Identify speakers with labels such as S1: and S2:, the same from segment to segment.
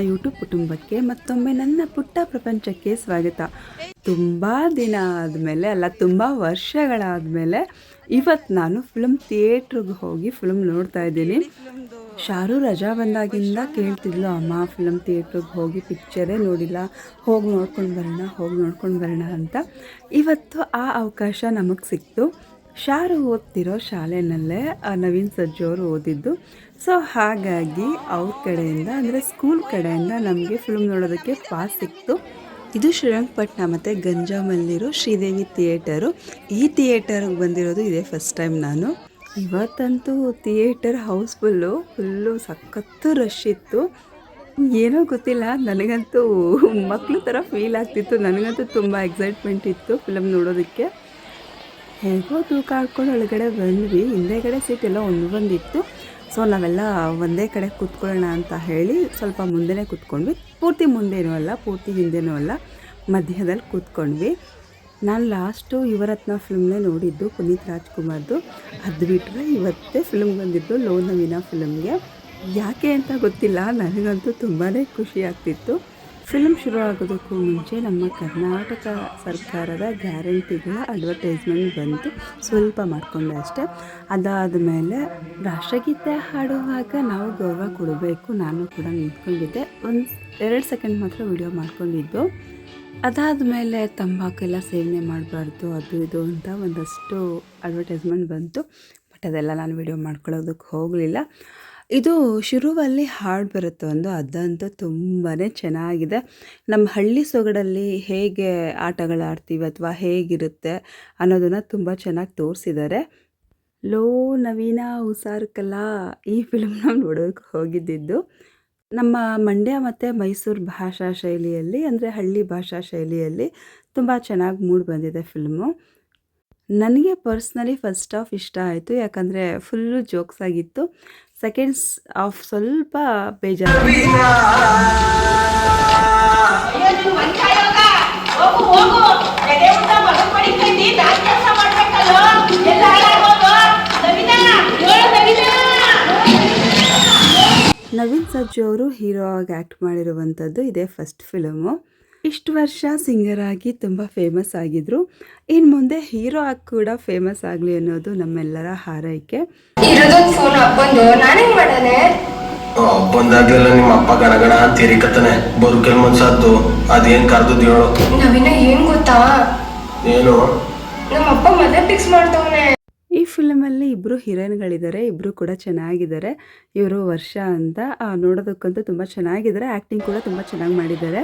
S1: YouTube ಕುಟುಂಬಕ್ಕೆ ಮತ್ತೊಮ್ಮೆ ನನ್ನ ಪುಟ್ಟ ಪ್ರಪಂಚಕ್ಕೆ ಸ್ವಾಗತ. ತುಂಬ ದಿನ ಆದಮೇಲೆ ಅಲ್ಲ, ತುಂಬ ವರ್ಷಗಳಾದಮೇಲೆ ಇವತ್ತು ನಾನು ಫಿಲ್ಮ್ ಥಿಯೇಟ್ರಿಗೆ ಹೋಗಿ ಫಿಲ್ಮ್ ನೋಡ್ತಾ ಇದ್ದೀನಿ. ಶಾರು ರಜಾ ಬಂದಾಗಿಂದ ಕೇಳ್ತಿದ್ಲು, ಅಮ್ಮ ಫಿಲ್ಮ್ ಥಿಯೇಟ್ರಿಗೆ ಹೋಗಿ ಪಿಕ್ಚರೇ ನೋಡಿಲ್ಲ, ಹೋಗಿ ನೋಡ್ಕೊಂಡು ಬರೋಣ ಅಂತ. ಇವತ್ತು ಆ ಅವಕಾಶ ನಮಗೆ ಸಿಕ್ತು. ಶಾರು ಓದ್ತಿರೋ ಶಾಲೆಯಲ್ಲೇ ನವೀನ್ ಸಜ್ಜು ಅವರು ಓದಿದ್ದು. ಸೊ ಹಾಗಾಗಿ ಅವ್ರ ಕಡೆಯಿಂದ ಅಂದರೆ ಸ್ಕೂಲ್ ಕಡೆಯಿಂದ ನಮಗೆ ಫಿಲ್ಮ್ ನೋಡೋದಕ್ಕೆ ಪಾಸ್ ಸಿಕ್ತು. ಇದು ಶ್ರೀರಂಗಪಟ್ಟಣ ಮತ್ತು ಗಂಜಾಮಲ್ಲಿರೋ ಶ್ರೀದೇವಿ ಥಿಯೇಟರು. ಈ ಥಿಯೇಟರ್ಗೆ ಬಂದಿರೋದು ಇದೇ ಫಸ್ಟ್ ಟೈಮ್ ನಾನು. ಇವತ್ತಂತೂ ಥಿಯೇಟರ್ ಫುಲ್ಲು ಸಖತ್ತು ರಶ್ ಇತ್ತು. ಏನೋ ಗೊತ್ತಿಲ್ಲ, ನನಗಂತೂ ಮಕ್ಕಳು ಥರ ಫೀಲ್ ಆಗ್ತಿತ್ತು. ನನಗಂತೂ ತುಂಬ ಎಕ್ಸೈಟ್ಮೆಂಟ್ ಇತ್ತು ಫಿಲಮ್ ನೋಡೋದಕ್ಕೆ. ಹೇಗೋ ತೂಕ ಆಡ್ಕೊಂಡು ಒಳಗಡೆ ಬಂದ್ವಿ. ಹಿಂದೆಗಡೆ ಸೀಟ್ ಎಲ್ಲ ಒಂದಿತ್ತು. ಸೊ ನಾವೆಲ್ಲ ಒಂದೇ ಕಡೆ ಕೂತ್ಕೊಳ್ಳೋಣ ಅಂತ ಹೇಳಿ ಸ್ವಲ್ಪ ಮುಂದೆನೇ ಕೂತ್ಕೊಂಡ್ವಿ. ಪೂರ್ತಿ ಮುಂದೇನೂ ಅಲ್ಲ, ಪೂರ್ತಿ ಹಿಂದೆನೂ ಅಲ್ಲ, ಮಧ್ಯದಲ್ಲಿ ಕೂತ್ಕೊಂಡ್ವಿ. ನಾನು ಲಾಸ್ಟು ಯುವರತ್ನ ಫಿಲ್ಮ್ನೇ ನೋಡಿದ್ದು, ಪುನೀತ್ ರಾಜ್ಕುಮಾರ್ದು. ಅದು ಬಿಟ್ಟರೆ ಇವತ್ತೇ ಫಿಲ್ಮ್ ಬಂದಿದ್ದು ಲೋನವಿನ ಫಿಲ್ಮ್ಗೆ. ಯಾಕೆ ಅಂತ ಗೊತ್ತಿಲ್ಲ, ನನಗಂತೂ ತುಂಬಾ ಖುಷಿ ಆಗ್ತಿತ್ತು. ಫಿಲ್ಮ್ ಶುರು ಆಗೋದಕ್ಕೂ ಮುಂಚೆ ನಮ್ಮ ಕರ್ನಾಟಕ ಸರ್ಕಾರದ ಗ್ಯಾರಂಟಿಗಳ ಅಡ್ವರ್ಟೈಸ್ಮೆಂಟ್ ಬಂತು. ಸ್ವಲ್ಪ ಮಾಡಿಕೊಂಡೆ ಅಷ್ಟೇ. ಅದಾದಮೇಲೆ ರಾಷ್ಟ್ರಗೀತೆ ಹಾಡುವಾಗ ನಾವು ಗೌರವ ಕೊಡಬೇಕು. ನಾನು ಕೂಡ ನಿಂತ್ಕೊಂಡಿದ್ದೆ. 2 ಸೆಕೆಂಡ್ ಮಾತ್ರ ವಿಡಿಯೋ ಮಾಡ್ಕೊಂಡಿದ್ದು. ಅದಾದಮೇಲೆ ತಂಬಾಕೆಲ್ಲ ಸೇವನೆ ಮಾಡಬಾರ್ದು, ಅದು ಇದು ಅಂತ ಒಂದಷ್ಟು ಅಡ್ವರ್ಟೈಸ್ಮೆಂಟ್ ಬಂತು. ಬಟ್ ಅದೆಲ್ಲ ನಾನು ವಿಡಿಯೋ ಮಾಡ್ಕೊಳ್ಳೋದಕ್ಕೆ ಹೋಗಲಿಲ್ಲ. ಇದು ಶುರುವಲ್ಲಿ ಹಾಡು ಬರುತ್ತೆ ಒಂದು, ಅದಂತೂ ತುಂಬಾ ಚೆನ್ನಾಗಿದೆ. ನಮ್ಮ ಹಳ್ಳಿ ಸೊಗಡಲ್ಲಿ ಹೇಗೆ ಆಟಗಳು ಆಡ್ತೀವಿ ಅಥವಾ ಹೇಗಿರುತ್ತೆ ಅನ್ನೋದನ್ನು ತುಂಬ ಚೆನ್ನಾಗಿ ತೋರಿಸಿದ್ದಾರೆ. ಲೋ ನವೀನ ಉಸಾರ್ಕಲ್ಲ ಈ ಫಿಲ್ಮ್ನ ನೋಡೋಕ್ಕೆ ಹೋಗಿದ್ದಿದ್ದು. ನಮ್ಮ ಮಂಡ್ಯ ಮತ್ತು ಮೈಸೂರು ಭಾಷಾ ಶೈಲಿಯಲ್ಲಿ, ಅಂದರೆ ಹಳ್ಳಿ ಭಾಷಾ ಶೈಲಿಯಲ್ಲಿ ತುಂಬ ಚೆನ್ನಾಗಿ ಮೂಡಿ ಬಂದಿದೆ ಫಿಲ್ಮು. ನನಗೆ ಪರ್ಸ್ನಲಿ ಫಸ್ಟ್ ಹಾಫ್ ಇಷ್ಟ ಆಯಿತು, ಯಾಕಂದರೆ ಫುಲ್ಲು ಜೋಕ್ಸ್ ಆಗಿತ್ತು. ಸೆಕೆಂಡ್ಸ್ ಹಾಫ್ ಸ್ವಲ್ಪ ಬೇಜಾರು. ನವೀನ್ ಸಜ್ಜು ಅವರು ಹೀರೋ ಆಗಿ ಆ್ಯಕ್ಟ್ ಮಾಡಿರುವಂಥದ್ದು ಇದೇ ಫಸ್ಟ್ ಫಿಲಮು. ಇಷ್ಟು ವರ್ಷ ಸಿಂಗರ್ ಆಗಿ ತುಂಬ ಫೇಮಸ್ ಆಗಿದ್ರು. ಇನ್ನು ಮುಂದೆ ಹೀರೋ ಆಗಿ ಕೂಡ ಫೇಮಸ್ ಆಗಲಿ ಅನ್ನೋದು ನಮ್ಮೆಲ್ಲರ ಹಾರೈಕೆ.
S2: ಬಂದಾಗ್ಲೆಲ್ಲ ನಿಮ್ಮ ಅಪ್ಪ ಗಣಗಣ ಅಂತ ಇರಿಕತ್ತಾನೆ. ಬದುಕಲ್ ಮನ್ಸಾದ್ದು ಅದೇನ್ ಕರ್ದು ಹೇಳು. ನವೀನ ಏನ್ ಗೊತ್ತಾ, ಏನು ನಮ್ಮ ಅಪ್ಪ ಮದುವೆ ಫಿಕ್ಸ್ ಮಾಡ್ತವನೆ.
S1: ಈ ಫಿಲಮಲ್ಲಿ ಇಬ್ಬರು ಹೀರೋಯಿನ್ಗಳಿದ್ದಾರೆ, ಇಬ್ಬರು ಕೂಡ ಚೆನ್ನಾಗಿದ್ದಾರೆ. ಇವರು ವರ್ಷ ಅಂತ ನೋಡೋದಕ್ಕಂತೂ ತುಂಬ ಚೆನ್ನಾಗಿದ್ದಾರೆ. ಆ್ಯಕ್ಟಿಂಗ್ ಕೂಡ ತುಂಬ ಚೆನ್ನಾಗಿ ಮಾಡಿದ್ದಾರೆ.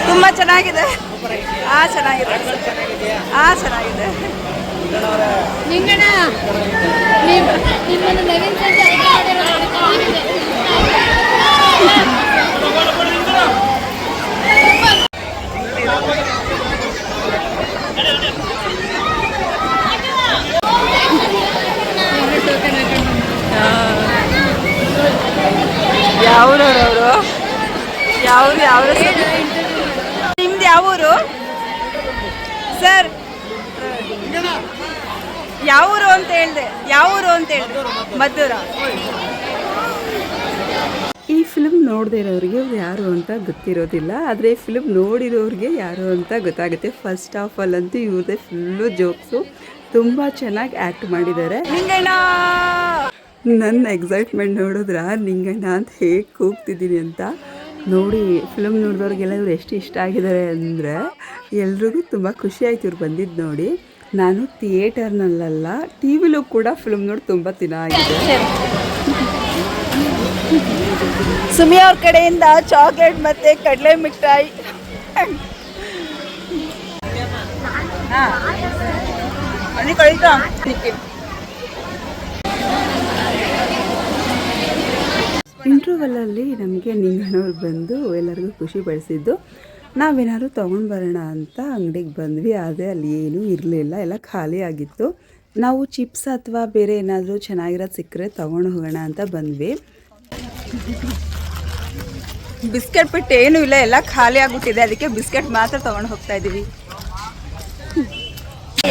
S3: ತುಂಬಾ ಚೆನ್ನಾಗಿದೆ. ಚೆನ್ನಾಗಿದೆ. ಯಾವೂರವರು? ನಿಮ್ದು ಯಾವೂರು ಸರ್? ಯಾವೂರು ಅಂತ ಹೇಳಿದೆ. ಮದ್ದೂರ.
S1: ಈ ಫಿಲ್ಮ್ ನೋಡದೇ ಇರೋರಿಗೆ ಯಾರು ಅಂತ ಗೊತ್ತಿರೋದಿಲ್ಲ, ಆದರೆ ಈ ಫಿಲ್ಮ್ ನೋಡಿರೋರಿಗೆ ಯಾರು ಅಂತ ಗೊತ್ತಾಗುತ್ತೆ. ಫಸ್ಟ್ ಹಾಫಲ್ಲಂತೂ ಇವ್ರದೇ ಫುಲ್ಲು ಜೋಕ್ಸು, ತುಂಬ ಚೆನ್ನಾಗಿ ಆ್ಯಕ್ಟ್ ಮಾಡಿದ್ದಾರೆ. ನನ್ನ ಎಕ್ಸೈಟ್ಮೆಂಟ್ ನೋಡಿದ್ರ ನಿಂಗಣ್ಣ ಅಂತ ಹೇಗೆ ಕೂಗ್ತಿದ್ದೀನಿ ಅಂತ. ನೋಡಿ ಫಿಲ್ಮ್ ನೋಡಿದವ್ರಿಗೆಲ್ಲ ಇವ್ರು ಎಷ್ಟು ಇಷ್ಟ ಆಗಿದ್ದಾರೆ ಅಂದರೆ ಎಲ್ರಿಗೂ ತುಂಬ ಖುಷಿ ಆಯ್ತು ಇವ್ರು ಬಂದಿದ್ದು ನೋಡಿ. ನಾನು ಥಿಯೇಟರ್ನಲ್ಲ, ಟಿ ವಿಲೂ ಕೂಡ ಫಿಲ್ಮ್ ನೋಡಿ ತುಂಬ ದಿನ ಆಗಿದೆ.
S3: ಸುಮಿ ಅವ್ರ ಕಡೆಯಿಂದ ಚಾಕ್ಲೇಟ್ ಮತ್ತು ಕಡಲೆ ಮಿಠಾಯಿ.
S1: ಇಂಟ್ರ್ಯೂವಲಲ್ಲಿ ನಮಗೆ ನಿಂಗಣ್ಣವ್ರು ಬಂದು ಎಲ್ಲರಿಗೂ ಖುಷಿ ಪಡಿಸಿದ್ದು. ನಾವೇನಾದ್ರು ತೊಗೊಂಡು ಬರೋಣ ಅಂತ ಅಂಗಡಿಗೆ ಬಂದ್ವಿ, ಆದರೆ ಅಲ್ಲಿ ಏನೂ ಇರಲಿಲ್ಲ, ಎಲ್ಲ ಖಾಲಿ ಆಗಿತ್ತು. ನಾವು ಚಿಪ್ಸ್ ಅಥವಾ ಬೇರೆ ಏನಾದರೂ ಚೆನ್ನಾಗಿರೋದು ಸಿಕ್ಕರೆ ತೊಗೊಂಡು ಹೋಗೋಣ ಅಂತ ಬಂದ್ವಿ.
S3: ಬಿಸ್ಕೆಟ್ ಬಿಟ್ಟು ಏನೂ ಇಲ್ಲ, ಎಲ್ಲ ಖಾಲಿ ಆಗ್ಬಿಟ್ಟಿದೆ. ಅದಕ್ಕೆ ಬಿಸ್ಕೆಟ್ ಮಾತ್ರ ತೊಗೊಂಡು ಹೋಗ್ತಾ ಇದ್ದೀವಿ.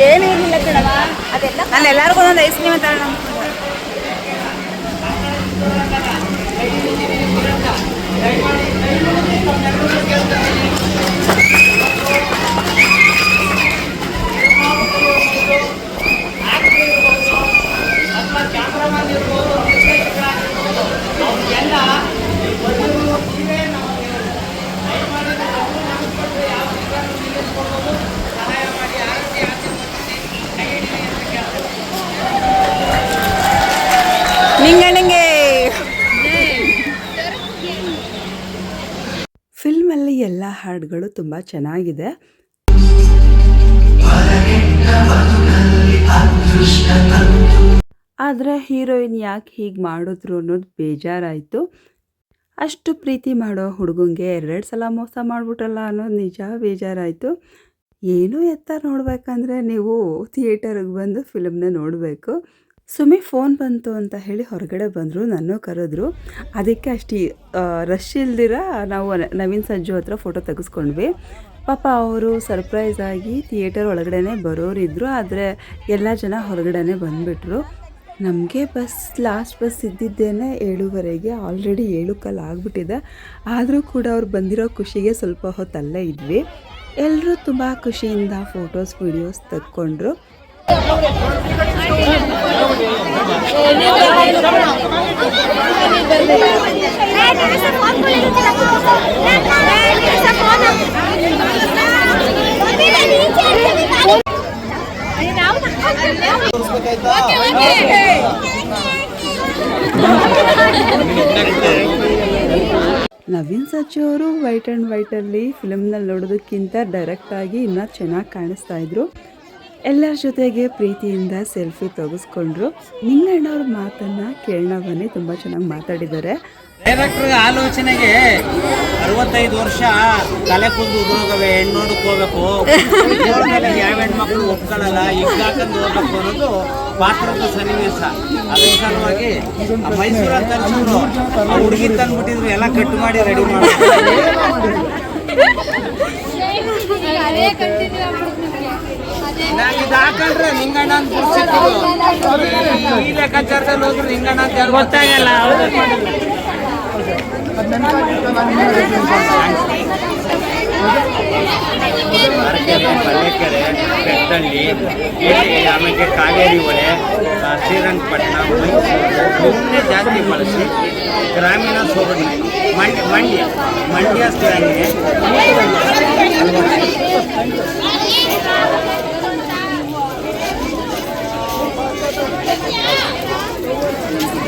S3: ಏನೇನಿಲ್ಲ ಕಣವ, ಅದೆಲ್ಲ ನಾನು ಎಲ್ಲರಿಗೂ ಒಂದೊಂದು ಐಸ್ ಕ್ರೀಮ್ ಅಂತ
S1: ಫಿಲ್ಮಲ್ಲಿ ಎಲ್ಲ ಹಾಡುಗಳು ತುಂಬ ಚೆನ್ನಾಗಿದೆ. ಆದರೆ ಹೀರೋಯಿನ್ ಯಾಕೆ ಹೀಗೆ ಮಾಡಿದ್ರು ಅನ್ನೋದು ಬೇಜಾರಾಯಿತು. ಅಷ್ಟು ಪ್ರೀತಿ ಮಾಡೋ ಹುಡುಗಂಗೆ 2 ಸಲ ಮೋಸ ಮಾಡಿಬಿಟ್ರಲ್ಲ ಅನ್ನೋದು ನಿಜ ಬೇಜಾರಾಯಿತು. ಏನೂ ಎತ್ತ ನೋಡಬೇಕಂದ್ರೆ ನೀವು ಥಿಯೇಟರ್ಗೆ ಬಂದು ಫಿಲ್ಮ್ನ ನೋಡಬೇಕು. ಸುಮ್ಮನೆ ಫೋನ್ ಬಂತು ಅಂತ ಹೇಳಿ ಹೊರಗಡೆ ಬಂದರು, ನನ್ನೂ ಕರೆದ್ರು. ಅದಕ್ಕೆ ಅಷ್ಟು ರಶ್ ಇಲ್ದಿರ ನಾವು ನವೀನ್ ಸಜ್ಜು ಹತ್ರ ಫೋಟೋ ತೆಗೆಸ್ಕೊಂಡ್ವಿ. ಪಾಪ ಅವರು ಸರ್ಪ್ರೈಸ್ ಆಗಿ ಥಿಯೇಟರ್ ಒಳಗಡೆ ಬರೋರಿದ್ದರು, ಆದರೆ ಎಲ್ಲ ಜನ ಹೊರಗಡೆ ಬಂದುಬಿಟ್ರು. ನಮಗೆ ಲಾಸ್ಟ್ ಬಸ್ ಇದ್ದಿದ್ದೇನೆ 7:15, ಆಲ್ರೆಡಿ 7 ಆಗಿಬಿಟ್ಟಿದೆ. ಆದರೂ ಕೂಡ ಅವ್ರು ಬಂದಿರೋ ಖುಷಿಗೆ ಸ್ವಲ್ಪ ಹೊತ್ತು ಅಲ್ಲೇ ಇದ್ವಿ. ಎಲ್ಲರೂ ತುಂಬ ಖುಷಿಯಿಂದ ಫೋಟೋಸ್ ವಿಡಿಯೋಸ್ ತೆಕ್ಕೊಂಡ್ರು. ನವೀನ್ ಸಜ್ಜು ಅವರು ವೈಟ್ ಆ್ಯಂಡ್ ವೈಟಲ್ಲಿ ಫಿಲಮ್ನಲ್ಲಿ ನೋಡೋದಕ್ಕಿಂತ ಡೈರೆಕ್ಟಾಗಿ ಇನ್ನೂ ಚೆನ್ನಾಗಿ ಕಾಣಿಸ್ತಾ ಇದ್ರು. ಎಲ್ಲರ ಜೊತೆಗೆ ಪ್ರೀತಿಯಿಂದ ಸೆಲ್ಫಿ ತೆಗೆಸ್ಕೊಂಡ್ರು. ನಿಂಗಣ್ಣವ್ರ ಮಾತನ್ನು ಕೇಳೋಣ ಬನ್ನಿ, ತುಂಬ ಚೆನ್ನಾಗಿ ಮಾತಾಡಿದ್ದಾರೆ.
S4: ಡೈರೆಕ್ಟ್ರಿಗೆ ಆಲೋಚನೆಗೆ 65 ವರ್ಷ ತಲೆ ಕೂದಲು ಉದುರೋಗವೆ, ಹೆಣ್ಣು ನೋಡಕ್ಕೆ ಹೋಗ್ಬೇಕು, ಯಾವ ಹೆಣ್ಮಕ್ಳು ಒಪ್ಕೊಳ್ಳಲ್ಲ, ಹಿಗ್ಗಾಕಂದು ಹೋಗ್ಬೇಕು ಅನ್ನೋದು ಪಾತ್ರದ ಸನ್ನಿವೇಶ. ಅದೇ ಸಲುವಾಗಿ ಮೈಸೂರು ಅಂತ ತರಿಸಿದ್ರು, ಹುಡುಗಿ ತಂದ್ಬಿಟ್ಟಿದ್ರು, ಎಲ್ಲ ಕಟ್ ಮಾಡಿ ರೆಡಿ ಮಾಡಿ ಇದು ಹಾಕೊಂಡ್ರೆ ನಿಂಗಣ್ಣ ಅಂತ ಗುರ್ಸಿದ್ರು. ಈ ಲೆಕ್ಕಾಚಾರದಲ್ಲಿ ಹೋದ್ರು ನಿಂಗಣ್ಣ ಅಂತ ಯಾರು ಗೊತ್ತಾಗಲ್ಲ. ಬಲ್ಲೆಕೆರೆ, ಬೆಟ್ಟಳ್ಳಿ, ಆಮೇಲೆ ಕಾವೇರಿ ಹೊಳೆ, ಶ್ರೀರಂಗಪಟ್ಟಣ, ಮೈಸೂರು ಜಾಸ್ತಿ ಬಳಸಿ ಗ್ರಾಮೀಣ ಸೊಗಡು. ಮಂಡ್ಯ ಸ್ಥಳೀಯ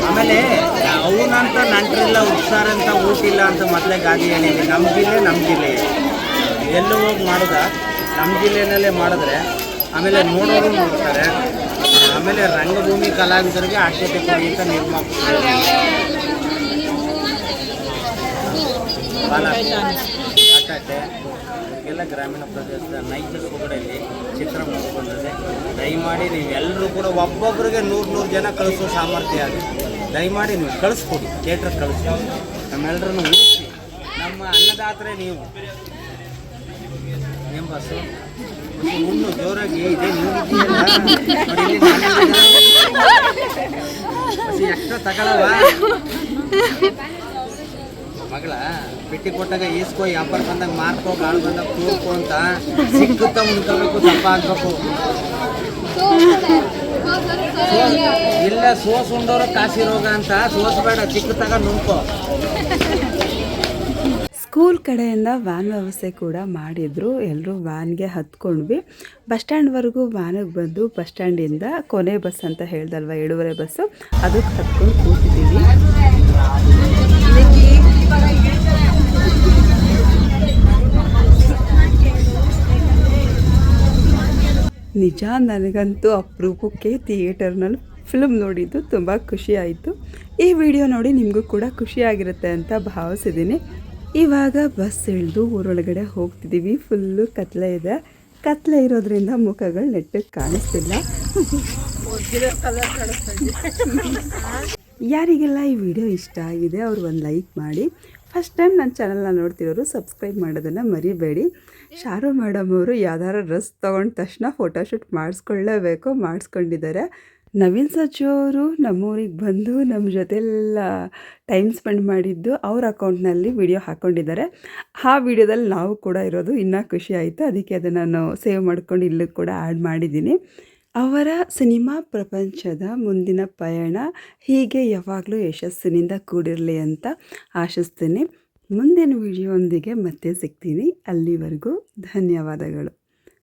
S4: ಆಮೇಲೆ ಅವನಂತ ನಂಟರಿಲ್ಲ, ಉತ್ಸಾರಂತ ಊಟಿಲ್ಲ ಅಂತ ಮೊದಲೇ ಗಾದಿ ಹೇಳಿದ್ವಿ. ನಮ್ಮ ಜಿಲ್ಲೆ ಎಲ್ಲೂ ಹೋಗಿ ಮಾಡೋದ ನಮ್ಮ ಜಿಲ್ಲೆಯಲ್ಲೇ ಮಾಡಿದ್ರೆ ಆಮೇಲೆ ನೋಡೋರು ನೋಡ್ತಾರೆ. ಆಮೇಲೆ ರಂಗಭೂಮಿ ಕಲಾವಿದರಿಗೆ ಆದ್ಯತೆ ಕೊಡಿ ಅಂತ ನಿರ್ಮಾಪಕರು ಆಟಾಟೆ ಎಲ್ಲ ಗ್ರಾಮೀಣ ಪ್ರದೇಶದ ನೈಜ ಸೊಗಡಲ್ಲಿ ಚಿತ್ರ ಬಂದಿದೆ. ದಯಮಾಡಿ ನೀವೆಲ್ಲರೂ ಕೂಡ ಒಬ್ಬೊಬ್ಬರಿಗೆ 100 ಜನ ಕಳಿಸೋ ಸಾಮರ್ಥ್ಯ ಅದು. ದಯಮಾಡಿ ನೀವು ಕಳಿಸ್ಕೊಡಿ, ಥಿಯೇಟ್ರಿಗೆ ಕಳಿಸಿ, ನಮ್ಮೆಲ್ಲರನ್ನು ಉಳಿಸಿ. ನಮ್ಮ ಅನ್ನದಾತ್ರೆ ನೀವು ಬಸ್ಸು ಹುಣ್ಣು ಜೋರಾಗಿ ಇದೆ. ಎಕ್ಸ್ಟ್ರಾ ತಗೊಳವ ಮಗಳ ಬಿಟ್ಟಿ ಕೊಟ್ಟಾಗ ಈಸ್ಕೋ, ವ್ಯಾಪಾರ ಬಂದಾಗ ಮಾರ್ಕೋ, ಗಾಳು ಬಂದಾಗ ತೂರ್ಕೋ ಅಂತ ಸಿಕ್ಕುತ್ತಾ ಮುಂದ್ಕೋಬೇಕು, ದಪ್ಪ ಆಗ್ಬೇಕು. ಇಲ್ಲ ಸೋಸ್ ಉಂಡೋರು ಕಾಸಿ ರೋಗ ಅಂತ ಸೋಸ್ಬೇಡ, ಚಿಕ್ಕದಾಗ ನುಂಕೋ.
S1: ಸ್ಕೂಲ್ ಕಡೆಯಿಂದ ವ್ಯಾನ್ ವ್ಯವಸ್ಥೆ ಕೂಡ ಮಾಡಿದ್ರು. ಎಲ್ಲರೂ ವ್ಯಾನ್ಗೆ ಹತ್ಕೊಂಡ್ವಿ. ಬಸ್ ಸ್ಟ್ಯಾಂಡ್ವರೆಗೂ ವ್ಯಾನಿಗೆ ಬಂದು ಬಸ್ ಸ್ಟ್ಯಾಂಡಿಂದ ಕೊನೆ ಬಸ್ ಅಂತ ಹೇಳ್ದಲ್ವ 7:30 ಬಸ್ಸು, ಅದಕ್ಕೆ ಹತ್ಕೊಂಡು ಕೂತಿದ್ದೀವಿ. ನಿಜ ನನಗಂತೂ ಅಪರೂಪಕ್ಕೆ ಥಿಯೇಟರ್ನಲ್ಲಿ ಫಿಲ್ಮ್ ನೋಡಿದ್ದು ತುಂಬ ಖುಷಿ ಆಯಿತು. ಈ ವಿಡಿಯೋ ನೋಡಿ ನಿಮಗೂ ಕೂಡ ಖುಷಿಯಾಗಿರುತ್ತೆ ಅಂತ ಭಾವಿಸಿದ್ದೀನಿ. ಇವಾಗ ಬಸ್ ಇಳಿದು ಊರೊಳಗಡೆ ಹೋಗ್ತಿದ್ದೀವಿ. ಫುಲ್ಲು ಕತ್ಲೆ ಇದೆ. ಕತ್ಲೆ ಇರೋದ್ರಿಂದ ಮುಖಗಳು ನೆಟ್ಟಗೆ ಕಾಣಿಸ್ತಿಲ್ಲ. ಯಾರಿಗೆಲ್ಲ ಈ ವಿಡಿಯೋ ಇಷ್ಟ ಆಗಿದೆ ಅವರು ಒಂದು ಲೈಕ್ ಮಾಡಿ. ಫಸ್ಟ್ ಟೈಮ್ ನನ್ನ ಚಾನಲ್ನ ನೋಡ್ತಿರೋರು ಸಬ್ಸ್ಕ್ರೈಬ್ ಮಾಡೋದನ್ನು ಮರಿಬೇಡಿ. ಶಾರು ಮೇಡಮ್ ಅವರು ಯಾವ್ದಾರು ಡ್ರೆಸ್ ತೊಗೊಂಡ ತಕ್ಷಣ ಫೋಟೋಶೂಟ್ ಮಾಡಿಸ್ಕೊಳ್ಳೇಬೇಕು, ಮಾಡಿಸ್ಕೊಂಡಿದ್ದಾರೆ. ನವೀನ್ ಸಜ್ಜು ಅವರು ನಮ್ಮೂರಿಗೆ ಬಂದು ನಮ್ಮ ಜೊತೆಲ್ಲ ಟೈಮ್ ಸ್ಪೆಂಡ್ ಮಾಡಿದ್ದು ಅವ್ರ ಅಕೌಂಟ್ನಲ್ಲಿ ವಿಡಿಯೋ ಹಾಕ್ಕೊಂಡಿದ್ದಾರೆ. ಆ ವಿಡಿಯೋದಲ್ಲಿ ನಾವು ಕೂಡ ಇರೋದು ಇನ್ನೂ ಖುಷಿ ಆಯಿತು. ಅದಕ್ಕೆ ಅದನ್ನು ನಾನು ಸೇವ್ ಮಾಡ್ಕೊಂಡು ಇಲ್ಲೂ ಕೂಡ ಆ್ಯಡ್ ಮಾಡಿದ್ದೀನಿ. ಅವರ ಸಿನಿಮಾ ಪ್ರಪಂಚದ ಮುಂದಿನ ಪಯಣ ಹೀಗೆ ಯಾವಾಗಲೂ ಯಶಸ್ಸಿನಿಂದ ಕೂಡಿರಲಿ ಅಂತ ಆಶಿಸ್ತೀನಿ. ಮುಂದಿನ ವಿಡಿಯೋದೊಂದಿಗೆ ಮತ್ತೆ ಸಿಗ್ತೀನಿ. ಅಲ್ಲಿವರೆಗೂ ಧನ್ಯವಾದಗಳು.